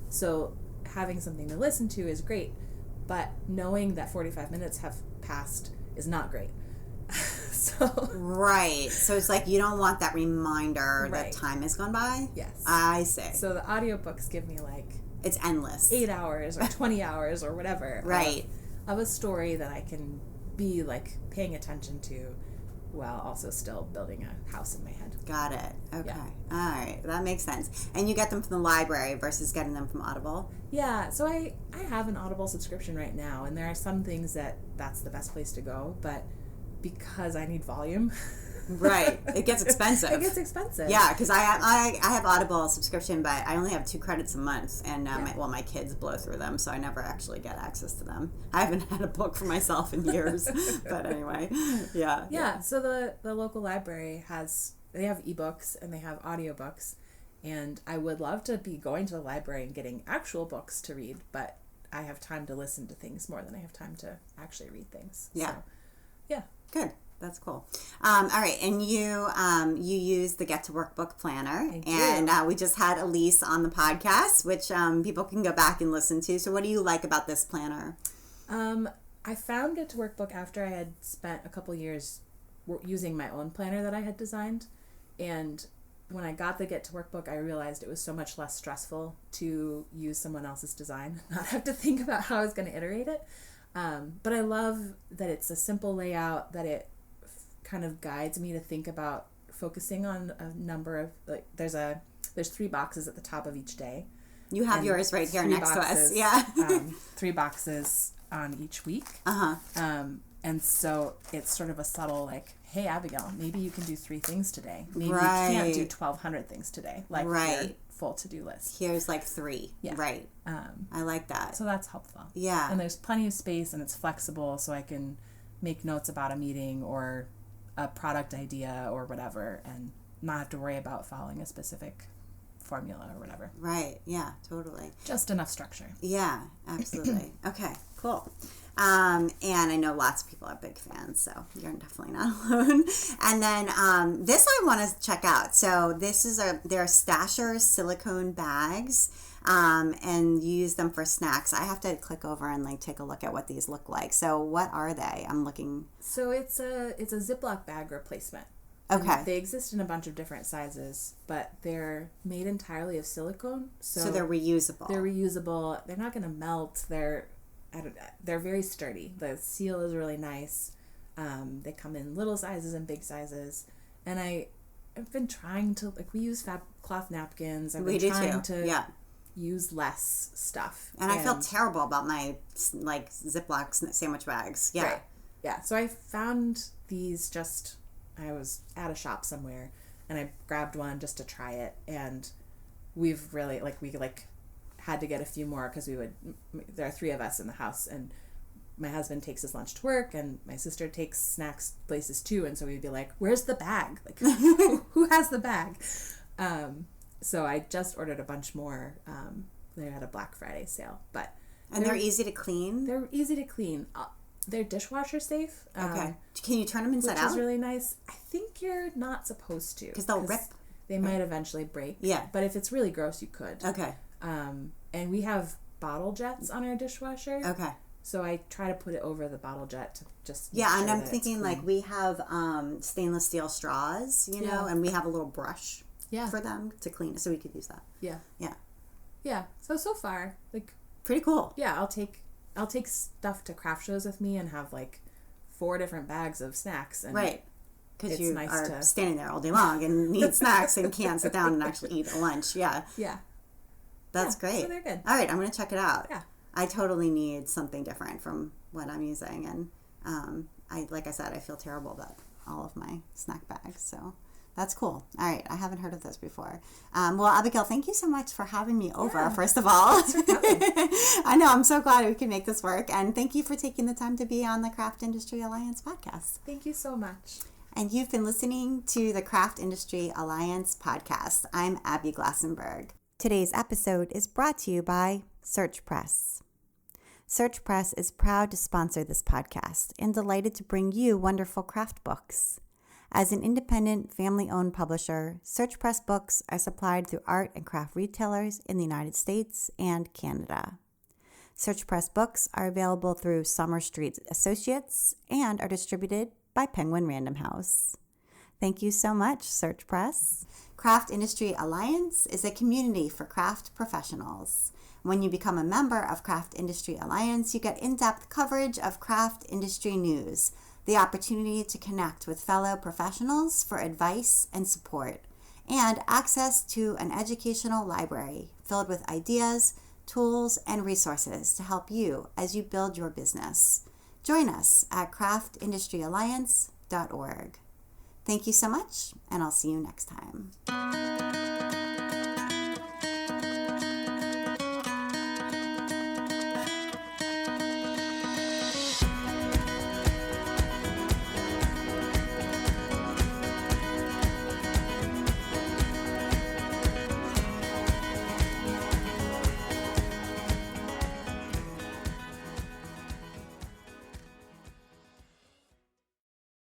So having something to listen to is great, but knowing that 45 minutes have passed is not great. Right. So it's like you don't want that reminder that time has gone by? Yes. I see. So the audiobooks give me like... It's endless. 8 hours or 20 hours or whatever. Right. Of a story that I can be like paying attention to while also still building a house in my head. Got it. Okay. Yeah. All right. That makes sense. And you get them from the library versus getting them from Audible? Yeah. So I have an Audible subscription right now, and there are some things that's the best place to go, but because I need volume... Right. It gets expensive. Yeah, because I have Audible subscription, but I only have 2 credits a month, and my kids blow through them, so I never actually get access to them. I haven't had a book for myself in years, but anyway, yeah. Yeah, so the local library they have ebooks and they have audiobooks, and I would love to be going to the library and getting actual books to read, but I have time to listen to things more than I have time to actually read things. Yeah. So, yeah. Good. That's cool. All right, and you use the Get to Work book planner, and we just had Elise on the podcast, which people can go back and listen to. So, what do you like about this planner? I found Get to Workbook after I had spent a couple years using my own planner that I had designed. And when I got the Get to Workbook, I realized it was so much less stressful to use someone else's design, not have to think about how I was going to iterate it. But I love that it's a simple layout, that it kind of guides me to think about focusing on a number of, like, there's 3 boxes at the top of each day. You have yours right here next to us. Yeah. 3 boxes on each week. And so it's sort of a subtle, like, hey, Abigail, maybe you can do 3 things today. Maybe you can't do 1,200 things today, like your full to-do list. Here's like 3. Yeah. Right. I like that. So that's helpful. Yeah. And there's plenty of space, and it's flexible, so I can make notes about a meeting or a product idea or whatever, and not have to worry about following a specific formula or whatever. Right. Yeah, totally. Just enough structure. Yeah, absolutely. Okay, cool. And I know lots of people are big fans, so you're definitely not alone. And then this I want to check out. So this is they're Stasher silicone bags, and you use them for snacks. I have to click over and like take a look at what these look like. So what are they? I'm looking. So it's a Ziploc bag replacement. Okay. And they exist in a bunch of different sizes, but they're made entirely of silicone. So they're reusable. They're reusable. They're not going to melt. They're very sturdy. The seal is really nice. They come in little sizes and big sizes. And I've been trying to, like, we use cloth napkins. I've been trying to use less stuff. And I feel terrible about my, like, Ziploc sandwich bags. Yeah. Right. Yeah. So I found these I was at a shop somewhere, and I grabbed one just to try it. And we've really, we had to get a few more because there are 3 of us in the house, and my husband takes his lunch to work, and my sister takes snacks places too, and so we'd be like, where's the bag? Like, who has the bag? So I just ordered a bunch more. They had a Black Friday sale, and they're easy to clean? They're easy to clean. They're dishwasher safe. Okay. Can you turn them inside out? Which is really nice. I think you're not supposed to. Because they'll rip? They might eventually break. Yeah. But if it's really gross, you could. Okay. And we have bottle jets on our dishwasher. Okay. So I try to put it over the bottle jet to just and I'm thinking, like, we have stainless steel straws, you know, and we have a little brush for them to clean it, so we could use that. Yeah. Yeah. Yeah. So far, like, pretty cool. Yeah, I'll take stuff to craft shows with me and have, like, 4 different bags of snacks. And right. Because you are standing there all day long and need snacks and can't sit down and actually eat a lunch. Yeah. Yeah. That's great. So they're good. All right, I'm going to check it out. Yeah. I totally need something different from what I'm using. And like I said, I feel terrible about all of my snack bags. So that's cool. All right, I haven't heard of this before. Well, Abigail, thank you so much for having me over, first of all. I know, I'm so glad we can make this work. And thank you for taking the time to be on the Craft Industry Alliance podcast. Thank you so much. And you've been listening to the Craft Industry Alliance podcast. I'm Abby Glassenberg. Today's episode is brought to you by Search Press. Search Press is proud to sponsor this podcast and delighted to bring you wonderful craft books. As an independent, family-owned publisher, Search Press books are supplied through art and craft retailers in the United States and Canada. Search Press books are available through Summer Street Associates and are distributed by Penguin Random House. Thank you so much, Search Press. Craft Industry Alliance is a community for craft professionals. When you become a member of Craft Industry Alliance, you get in-depth coverage of craft industry news, the opportunity to connect with fellow professionals for advice and support, and access to an educational library filled with ideas, tools, and resources to help you as you build your business. Join us at craftindustrｙalliance.org. Thank you so much, and I'll see you next time.